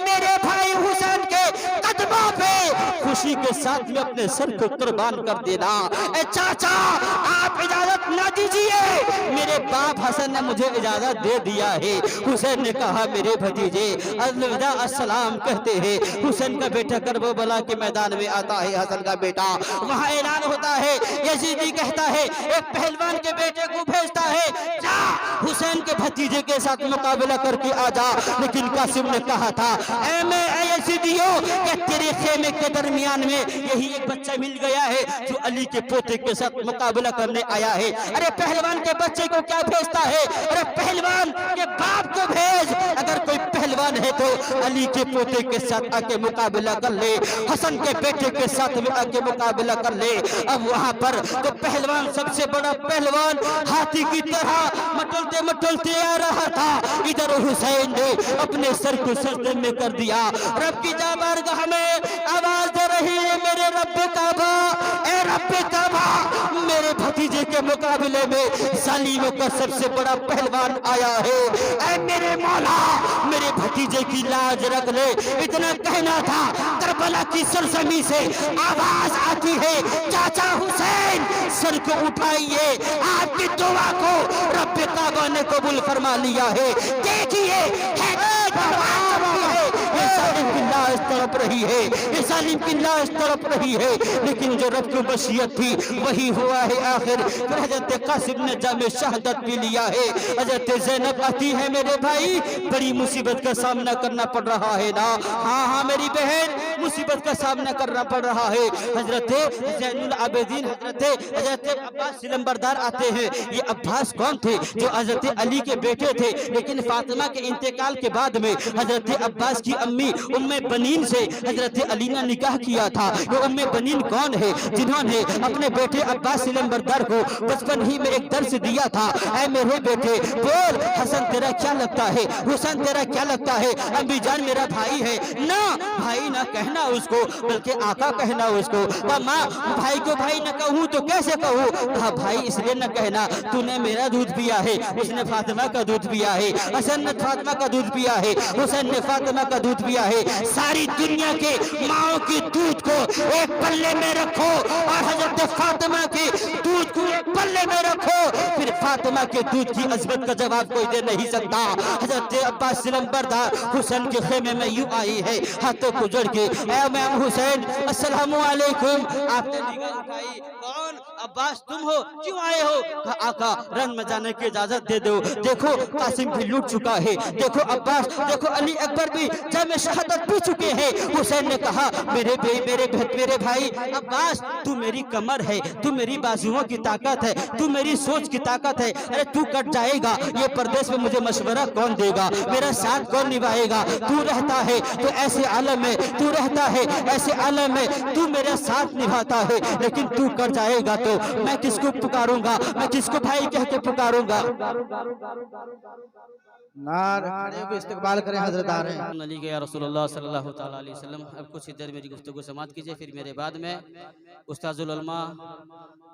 मेरे भाई हुसैन के कदमों पे खुशी के साथ में अपने सर को कुर्बान कर देना। ए चाचा आप इजाजत ना दीजिए, मेरे बाप हसन ने मुझे इजाजत दे दिया है। हुसैन ने कहा, मेरे भतीजे अलविदा अस्सलाम कहते हैं। हुसैन का बेटा करबला के मैदान में आता है, हसन का बेटा, वहां ऐलान होता है। यजीदी कहता है, एक पहलवान के बेटे को भेजता है, जा हुसैन के भतीजे के साथ मुकाबला करके आ जा। लेकिन कासिम ने कहा था, ऐ मैं यजीदियों कि तेरे खेमे के दरमियान में यही एक बच्चा मिल गया है जो अली के पोते के साथ मुकाबला करने आया है। अरे पहलवान के बच्चे को क्या भेजता है? अरे पहलवान के बाप को भेज, अगर कोई पहलवान है तो अली के पोते के साथ आके मुकाबला कर ले, हसन के बेटे के साथ में आके मुकाबला कर ले। अब वहां पर तो पहलवान, सबसे बड़ा पहलवान हाथी की तरह मटलते मटलते आ रहा था। इधर हुसैन ने अपने सर को सजदे में कर दिया। रब की बारगाह में आवाज दे रही है, मेरे रब काबा, ए रब काबा, मेरे भतीजे के मुकाबले में जालिमों का सबसे बड़ा पहलवान आया है। ऐ मेरे मौला मेरे भतीजे की लाज रख ले। इतना कहना था, करबला की सरजमी से आवाज आती है, चाचा हुसैन सर को उठाइए, आपकी दुआ को रब काबा ने कबूल फरमा लिया है। देखिए तड़प रही है, ये जालिम की लाश तड़प रही है, लेकिन जो रब की मशीयत थी वही हुआ है आखिर। फिर हजरत कासिम ने जामे शहादत भी लिया है। हजरत ज़ैनब आती है, मेरे भाई बड़ी मुसीबत का सामना करना पड़ रहा है ना। हाँ हाँ मेरी बहन, मुसीबत का सामना करना पड़ रहा है। हजरत ज़ैनुल आबिदीन हजरत अब्बास सिलंबरदार आते हैं। ये अब्बास कौन थे? जो हजरत अली के बेटे थे, लेकिन फातिमा के इंतकाल के बाद में हजरत अब्बास की अम्मी उम्मे बनीन से हजरत अली ने निकाह किया था। वो उम्मे बनीन कौन है जिन्होंने अपने बेटे अब्बास सिलंबरदार को बचपन ही में एक दर्स दिया था, ऐ मेरे बेटे बोल हसन तेरा क्या लगता है, हुसैन तेरा क्या लगता है, अम्मी जान मेरा भाई है ना, भाई ना कहना उसको बल्कि आका कहना उसको। माँ भाई को भाई न कहूँ तो कैसे कहूँ, कहा भाई इसलिए न कहना तूने मेरा दूध पिया है, उसने फातिमा का दूध पिया है, हसन ने फातिमा का दूध पिया है, हुसैन ने फातिमा का दूध पिया है। सारी दुनिया के माओ के दूध को एक पल्ले में रखो और हजरत फातिमा के दूध को एक पल्ले में रखो, फिर फातिमा के दूध की अजमत का जवाब कोई दे नहीं सकता। हजरत अब्बास सिलंबरदार हुसैन के खेमे में यूं आई है हाथों को जोड़ के, ऐ इमाम हुसैन अस्सलामु अलैकुम। आपने निगाह उठाई, कौन अब्बास तुम हो, क्यों आए हो? कहा आका रन में जाने की इजाजत दे दो, देखो कासिम भी लूट चुका है, देखो अब्बास देखो अली अकबर भी जब शहादत पी चुके हैं। हुसैन ने कहा मेरे भाई अब्बास तू मेरी कमर है, तू मेरी बाजुओं की ताकत है, तू मेरी सोच की ताकत है, अरे तू कट जाएगा ये परदेश में मुझे मशवरा कौन देगा, मेरा साथ कौन निभाएगा, तू रहता है तो ऐसे आलम में, तू रहता है ऐसे आलम में तू मेरा साथ निभाता है, लेकिन तू कट जाएगा तो मैं किसको पुकारूंगा, मैं किसको भाई कह के पुकारूंगा। खड़े होकर इस्तकबाल करें हजरत आ रहे हैं। अली के रसूलुल्लाह सल्लल्लाहु तआला अलैहि वसल्लम। अब कुछ ही देर मेरी गुफ्तगू समाप्त कीजिए, फिर मेरे बाद में उस्ताजुल उलमा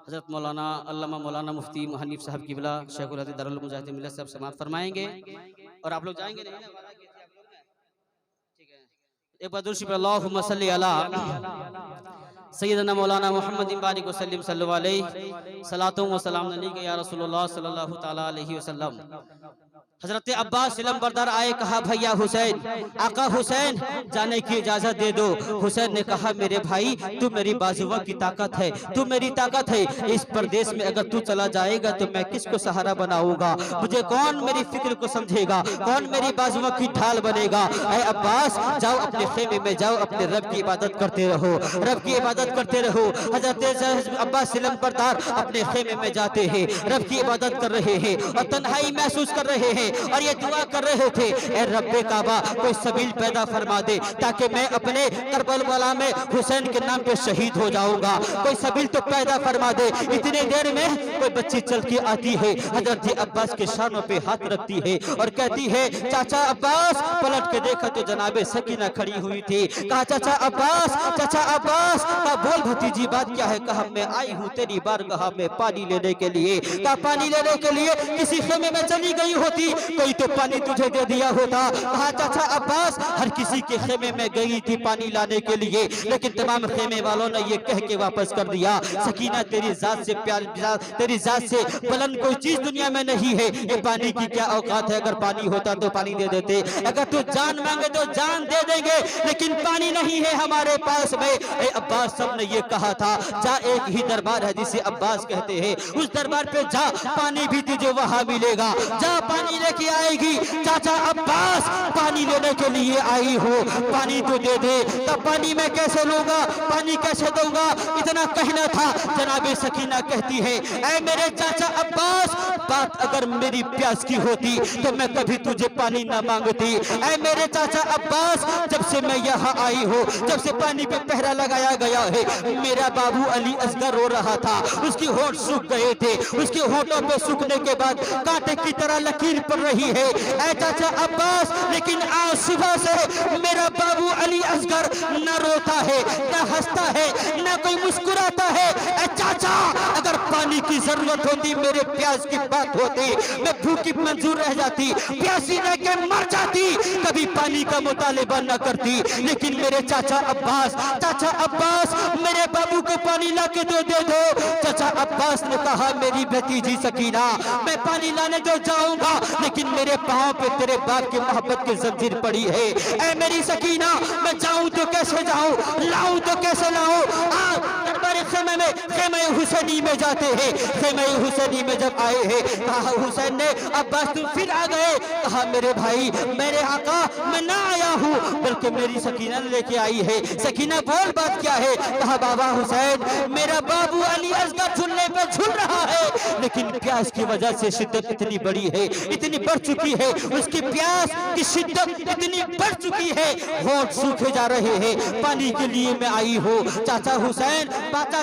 हजरत मौलाना अल्लामा मौलाना मुफ्ती हनीफ साहब किबला शेखुल हदीस दारुल मुजाहिदीन मिल्लत साहब समाप्त फरमाएंगे। और आप लोग जाएंगे नहीं ना, वादा कीजिए आप लोग ना, ठीक है। एक बार दुरूद पे अल्लाहुम्मा सल्ली अला सैयदना मौलाना मुहम्मद बारिक वसल्लम सल्लल्लाहु अलैहि सलातुम व सलाम अलैका या रसूलुल्लाह सल्लल्लाहु तआला अलैहि वसल्लम। हजरत अब्बास सिलंबरदार आए, कहा भैया हुसैन, आका हुसैन जाने की इजाजत दे दो। हुसैन ने कहा मेरे भाई तू मेरी बाजुओं की ताकत है, तू मेरी ताकत है, इस परदेश में अगर तू चला जाएगा तो मैं किसको सहारा बनाऊंगा, मुझे कौन मेरी फिक्र को समझेगा, कौन मेरी बाजुओं की ढाल बनेगा। ऐ अब्बास जाओ अपने खेमे में जाओ, अपने रब की इबादत करते रहो, रब की इबादत करते रहो। हजरत अब्बास सिलंबरदार अपने खेमे में जाते हैं, रब की इबादत कर रहे हैं और तन्हाई महसूस कर रहे हैं और ये दुआ कर रहे थे, ऐ रब्बे काबा कोई सबील पैदा फरमा दे ताकि मैं अपने करबला में हुसैन के नाम पे शहीद हो जाऊंगा, कोई सबील तो पैदा फरमा दे। इतने देर में कोई बच्ची चल के आती है, हजरत अब्बास के शानों पे हाथ रखती है और कहती है चाचा अब्बास। पलट के देखा तो जनाबे सकीना खड़ी हुई थी। कहा चाचा अब्बास, चाचा अब्बास। कहा बोल भतीजी बात क्या है? कहा मैं आई हूँ तेरी बारगाह में पानी लेने के लिए। कहा पानी लेने के लिए किसी खेमे में चली गई होती कोई तो पानी तुझे दे दिया होता। कहा चाचा अब्बास हर किसी के खेमे में गई थी पानी लाने के लिए, लेकिन तमाम खेमे वालों ने ये कह के वापस कर दिया सकीना तेरी जात से प्यार, तेरी जात से बुलंद कोई चीज दुनिया में नहीं है, ये पानी की क्या औकात है, अगर पानी होता तो पानी दे देते, अगर तू जान मांगे तो जान दे देंगे, लेकिन पानी नहीं है हमारे पास में। ए अब्बास सबने ये कहा था जा एक ही दरबार है जिसे अब्बास कहते हैं, उस दरबार पे जा पानी भी तुझे वहां मिलेगा, जा पानी लेके आएगी। चाचा अब्बास पानी लेने के लिए आई हो, पानी तो दे दे। तब पानी मैं कैसे लूंगा, पानी कैसे दूंगा, इतना कहना था। जनाबे सकीना कहती है ऐ मेरे चाचा अब्बास बात अगर मेरी प्यास की होती तो मैं कभी तुझे पानी ना मांगती। ऐ मेरे चाचा अब्बास जब से मैं यहाँ आई हूँ, जब से पानी पे पहरा लगाया गया है, मेरा बाबू अली असगर रो रहा था, उसकी होंठ सूख गए थे, उसके होंठों पे सूखने के बाद कांटे की तरह लकीर पड़ रही है। ऐ चाचा अब्बास लेकिन आज सुबह से मेरा बाबू अली असगर न रोता है, न हंसता है, न कोई मुस्कुराता है। ऐ चाचा अगर पानी की जरूरत होती, मेरे प्यास की बात होती, मैं भूखी मंजूर रह जाती, प्यासी रह के मर जाती, कभी पानी का मुतालिबा न करती। लेकिन मेरे चाचा अब्बास मेरे बाबू को पानी ला के दे दो। चाचा अब्बास ने कहा मेरी भतीजी सकीना मैं पानी लाने तो जाऊंगा, लेकिन मेरे पांव पे तेरे बाप की मोहब्बत की जंजीर पड़ी है। ऐ मेरी सकीना मैं जाऊं तो कैसे जाऊं, लाऊं तो कैसे लाऊं। दरबार समय में में खेमे हुसैनी में जाते हैं। खेमे हुसैनी में जब आए हैं, कहा हुसैन ने अब्बास तुम फिर आ गए। कहा मेरे भाई मेरे आका मैं ना आया हूँ, बल्कि मेरी सकीना लेके आई है। सकीना बोल बात क्या है? कहा बाबा हुसैन मेरा बाबू अली असगर झूलने पे झूल रहा है, लेकिन प्यास की वजह से शिद्दत इतनी बड़ी है, इतनी बढ़ चुकी है, उसकी प्यास की शिद्दत इतनी बढ़ चुकी है, होंठ सूखे जा रहे हैं, पानी के लिए मैं आई हूँ। चाचा हुसैन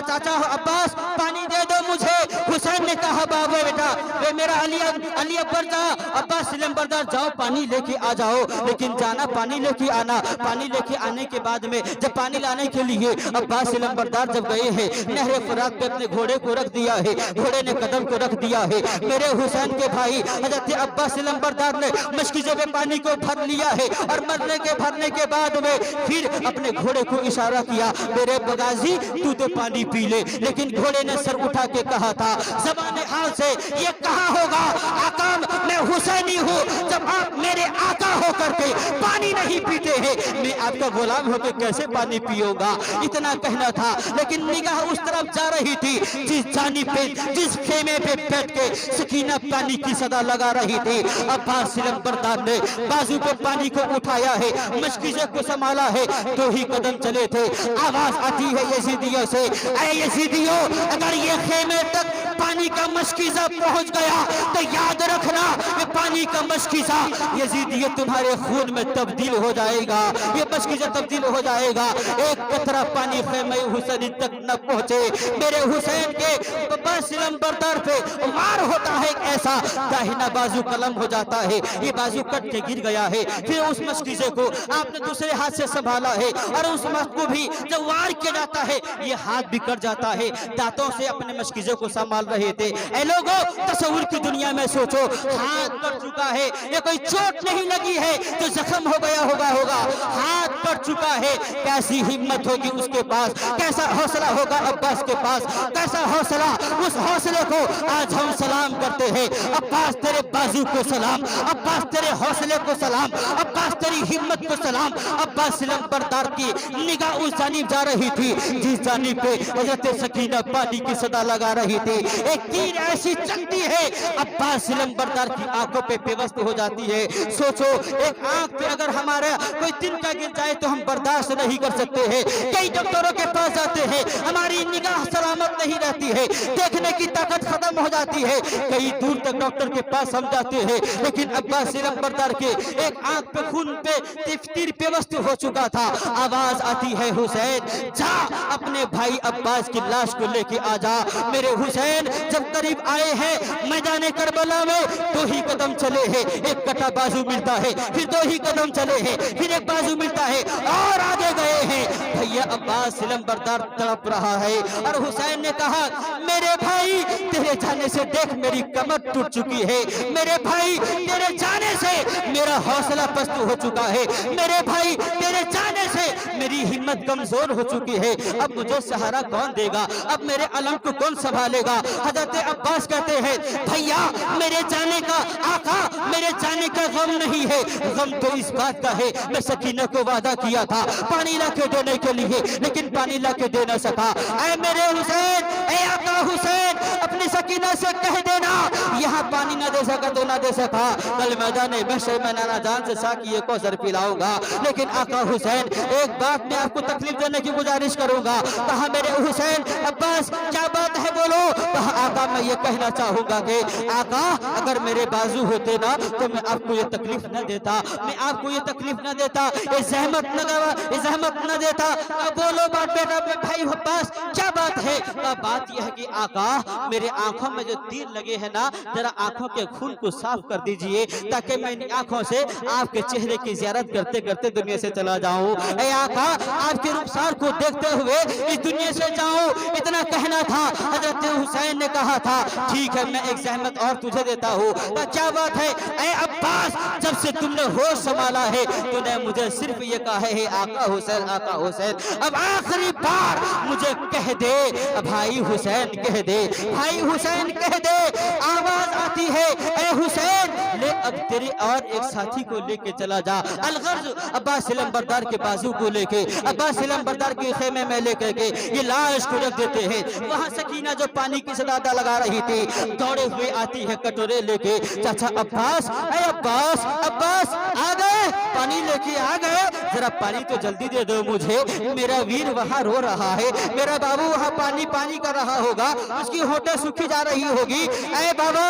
चाचा अब्बास पानी दे दो मुझे। हुसैन ने कहा बाबा बेटा वे मेरा अली अकबर जा, अब्बास सिलम्बरदार जाओ पानी लेके आ जाओ, लेकिन जाना पानी लेके आना। पानी लेके आने के बाद में जब पानी लाने के लिए अब्बास सिलम्बरदार जब गए हैं, नहर फरात पे अपने घोड़े को रख दिया है, घोड़े ने कदम को रख दिया है। मेरे हुसैन के भाई हजरत अब्बास सिलम्बरदार ने मशकीज़े में पानी को भर लिया है, और भरने के बाद में फिर अपने घोड़े को इशारा किया मेरे बगाजी तू तो पानी पी ले। लेकिन घोड़े ने सर उठा के कहा था ज़बान हाल से ये कहा होगा आका मैं हुसैनी हूँ जब आप मेरे आका होकर के पानी नहीं पीते हैं, मैं आपका गुलाम होकर कैसे पानी पियोगा। इतना कहना था, लेकिन निगाह उस तरफ जा रही थी जिस खेमे पे बैठ के सकीना पानी की सदा लगा रही थी। अब्बास सिलम्बरदार ने बाजू पे पानी को उठाया है, मशकीज़े को संभाला है, 2 ही कदम चले थे, आवाज आती है यजीदियों से, ऐ यजीदियों अगर ये खेमे तक पानी का मशकीज़ा पहुंच गया तो याद रखना ये पानी का मशकीज़ा यजीदियों तुम्हारे खून में तब्दील हो जाएगा, ये मशकीज़ा तब्दील हो जाएगा। एक कतरा पानी खेमे हुसैन तक न पहुंचे। मेरे हुसैन के अब्बास सिलम्बरदार पे वार होता है ऐसा, दाहिना बाजू कलम हो जाता है, ये बाजू कट के गिर गया है। फिर उस मशकीज़े को आपने दूसरे हाथ से संभाला है, और उस मस्त को भी जब वार किया जाता है ये हाथ भी कट जाता है। दांतों से अपने मशकीज़े को संभाल रहे थे। ऐ लोगों तस्वीर की दुनिया में सोचो, हाथ कट चुका है, ये कोई चोट नहीं लगी है तो जख्म हो गया होगा, हाथ कट चुका है। कैसी हिम्मत होगी उसके पास, कैसा हौसला होगा अब्बास के पास, कैसा हौसला। उस हौसले को आज हम सलाम करते हैं। अब्बास तेरे बाजू को सलाम, अब्बास तेरे हौसले को सलाम, अब्बास तेरी हिम्मत को सलाम। अब्बास सिलम्बरदार की निगाह उस जानिब जा रही थी जिस जानिब पे हजरत सकीना पानी की सदा लगा रही थी। एक तीर ऐसी चलती है अब्बास सिलम्बरदार की आंखों पे पेवस्त हो जाती है। सोचो एक आंख पे अगर हमारा कोई तिनका गिर जाए तो हम बर्दाश्त नहीं कर सकते हैं। कई डॉक्टरों के पास जाते हैं, हमारी निगाह सलामत नहीं रहती है, देखने की ताकत खत्म हो जाती है, कई दूर तक डॉक्टर के पास हम जाते हैं। लेकिन अब्बास सिलम्बरदार के एक आंख पे खून पे तीर पेवस्त हो चुका था। आवाज आती है हुसैन जा अपने भाई अब्बास की लाश को लेके आ जा। मेरे हुसैन जब करीब आए हैं मैदान करबला में 2 ही कदम चले हैं, एक कटा बाजू मिलता है, फिर 2 ही कदम चले हैं, फिर एक बाजू मिलता है, और आगे गए हैं। भैया अब्बास सिलम्बरदार तड़प रहा है, और हुसैन ने कहा मेरे भाई तेरे जाने से देख मेरी कमर टूट चुकी है, मेरे भाई तेरे जाने से मेरा हौसला पस्त हो चुका है, मेरे भाई तेरे जाने से मेरी हिम्मत कमजोर हो चुकी है, अब मुझे सहारा कौन देगा, अब मेरे अलम को कौन संभालेगा। हजरत अब्बास कहते हैं भैया मेरे जाने का आका मेरे जाने का गम नहीं है, गम तो इस बात का है मैं सकीना को वादा किया था पानी ला के देने के लिए, लेकिन पानी ला के दे न सका। ऐ मेरे हुसैन, ऐ आका हुसैन अपनी सकीना से कह देना यहाँ पानी ना दे सका तो ना दे सका, कल मैदान महशर में नाना जान से साकी को सर पिलाऊंगा। लेकिन आका हुसैन एक बात में आपको तकलीफ देने की गुजारिश करूंगा। कहा मेरे हुसैन अब्बास क्या बात है बोलो। कहा आका मैं ये कहना चाहूंगा कि आका अगर मेरे बाजू होते ना तो मैं आपको ये तकलीफ न देता, मैं आपको ये तकलीफ न देता, ये जहमत न देता। बोलो बात बेटा भाई अब्बास क्या बात है। बात यह है कि आका मेरे आंखों में जो तीर लगे हैं ना जरा आंखों के खून को साफ कर दीजिए ताकि मैं इन आंखों से आपके चेहरे की ज़ियारत करते करते दुनिया से चला जाऊं। ऐ आका आपके रुखसार को देखते हुए इस दुनिया से जाऊं, इतना कहना था। हजरत हुसैन ने कहा था ठीक है मैं एक जहमत और तुझे देता हूँ। क्या बात है। ऐ अब्बास जब से तुमने होश संभाला है तूने मुझे सिर्फ ये कहा है आका हुसैन आका हुसैन, अब आखिरी बार मुझे कह दे भाई हुसैन कह दे, भाई हुसैन कह दे। आवाज आती है ऐ हुसैन ले अब तेरे और एक साथी को लेके चला जा। अलगर्ज अब्बास सिलमबरदार के बाजू को लेके अब्बास सिलमबरदार के खेमे में लेकर के ये लाश को रख देते हैं। वहाँ सकीना जो पानी की सदादा लगा रही थी दौड़े हुए आती है कटोरे लेके। चाचा अब्बास, अरे अब्बास, अब्बास आ गए, पानी लेके आ गए, जरा पानी तो जल्दी दे दो मुझे, मेरा वीर वहाँ रो रहा है, मेरा बाबू वहाँ पानी पानी कर रहा होगा, उसकी होठें सूखी जा रही होगी। ऐ बाबा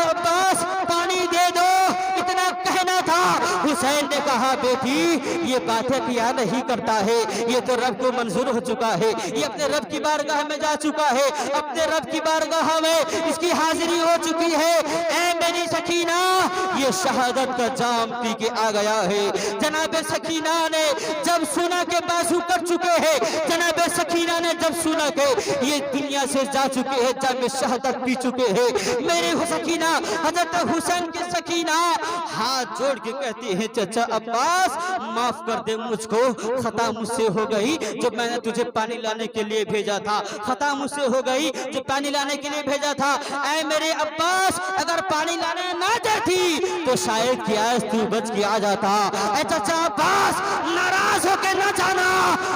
अब्बास पानी दे दो, इतना कहना था। हुसैन ने कहा बेटी ये बातें किया नहीं करता है, ये तो रब को मंजूर हो चुका है, ये अपने रब की बारगाह में जा चुका है, अपने रब की बारगाह में इसकी हाजिरी हो चुकी है। ऐ मेरी सकीना ये शहादत का जाम पी के आ गया है। जनाब सकीना ने जब सुना के बाजू कर चुके हैं, जनाब सकीना ने जब सुना के ये दुनिया से जा चुके हैं, जब शहादत पी चुके हैं, मेरे सकीना हजरत हुसैन की सकीना हाथ जोड़ के कहती है चाचा अब्बास माफ कर दे मुझको, खता मुझसे हो गई जब मैंने तुझे पानी लाने के लिए भेजा था, खता मुझसे हो गई जो पानी लाने के लिए भेजा था। ऐ मेरे अब्बास अगर पानी लाने ना जाती तो शायद कि आज तू बच के आ जाता। ऐ चाचा अब्बास नाराज होके ना जाना,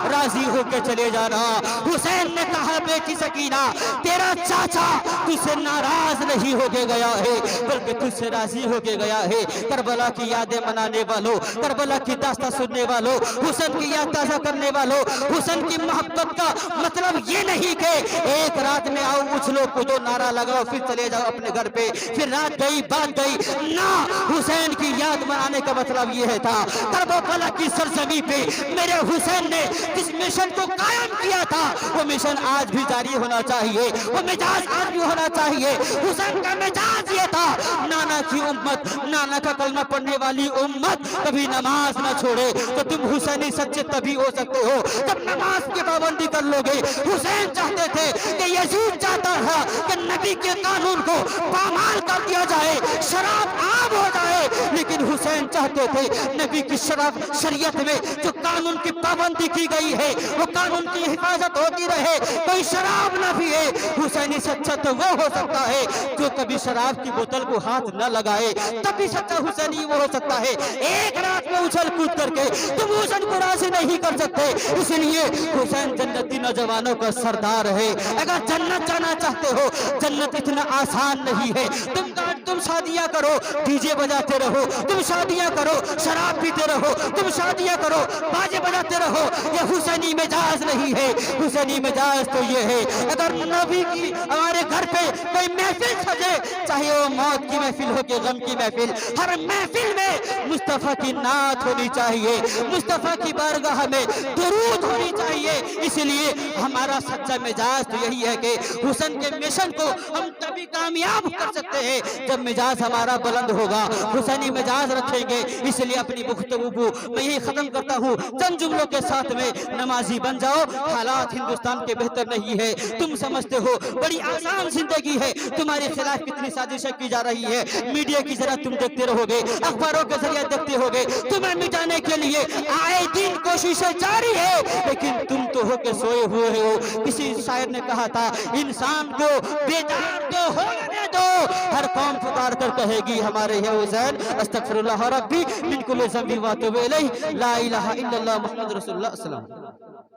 राजी होके चले जाना। हुसैन ने कहा बेटी सकीना तेरा चाचा तुझसे नाराज नहीं होके गया है बल्कि तुझसे राजी होके गया है। करबला की यादें मनाने वालों, करबला की दास्तां सुनने वालों, हुसैन की याद ताज़ा करने वालों, हुसैन की मोहब्बत का मतलब ये नहीं कि एक रात में आओ उछलो कूदो नारा लगाओ फिर चले जाओ अपने घर पे, फिर रात गई बात गई ना। हुसैन की याद मनाने का मतलब ये था करबला की सरजमी पे मेरे हुसैन ने जिस मिशन को कायम किया था वो मिशन आज भी जारी होना चाहिए, वो मिजाज आज भी होना चाहिए। हुसैन का मिजाज ये था नाना की उम्मत, नाना का कलमा पढ़ने वाली उम्मत कभी नमाज ना छोड़े, तो तुम हुसैनी सच्चे तभी हो सकते हो जब नमाज की पाबंदी कर लोगे। हुसैन चाहते थे कि यजीद चाहता था कि नबी के कानून को पामाल कर दिया जाए, शराब आम हो जाए, लेकिन हुसैन चाहते थे नबी की शराब शरीयत में जो कानून की पाबंदी की गई है वो कानून की हिफाजत होती रहे, कोई शराब ना पिए। हुसैनी सच्चा तो वो हो सकता है जो कभी शराब की बोतल को हाथ न लगाए, तभी सच्चा हुसैनी वो हो सकता है। एक रात में उछल कूद करके तुम हुसैन को राजी नहीं कर सकते, इसलिए हुसैन जन्नती नौजवानों का सरदार है। अगर जन्नत जाना चाहते हो जन्नत इतना आसान नहीं है। तुम शादियां करो डीजे बजाते रहो, तुम शादियां करो शराब पीते रहो, तुम शादियां करो बाजे बजाते रहो, ये हुसैनी मिजाज नहीं है। हुसैनी मिजाज तो ये है अगर नबी की हमारे घर पे कोई महफिल सजे, चाहे वो मौत की महफिल हो के गम की महफिल, हर महफिल में मुस्तफा की नात होनी चाहिए, मुस्तफा की बारगाह में दुरूद होनी चाहिए। इसलिए हमारा सच्चा मिजाज तो यही है कि हुसैन के मिशन को हम तभी कामयाब कर सकते हैं जब मिजाज हमारा बुलंद होगा, हुसैनी मिजाज रखेंगे। इसलिए अपनी गुफ्तगू को मैं यही खत्म करता हूँ चंद जुमलों के साथ में, नमाजी बन जाओ। हालात हिंदुस्तान के बेहतर नहीं है, तुम समझते हो बड़ी आसान जिंदगी है, तुम्हारे खिलाफ कितनी साजिशें की जा रही है, मीडिया की जरा तुम देखते रहोगे, अखबारों के जरिए देखते होगे, तुम्हें मिटाने के लिए आए दिन कोशिशें जारी है, लेकिन तुम तो होके सोए हुए हो। किसी शायर ने कहा था इंसान को बेदार तो होने दो, हर कौम पुकार कर कहेगी हमारे है हुसैन। अस्तगफिरुल्लाह रब्बी मिन कुल्ली ज़ंबि व अतूबु इलैहि, ला इलाहा इल्लल्लाह मुहम्मदुर रसूलुल्लाह सल्लल्लाहु अलैहि वसल्लम।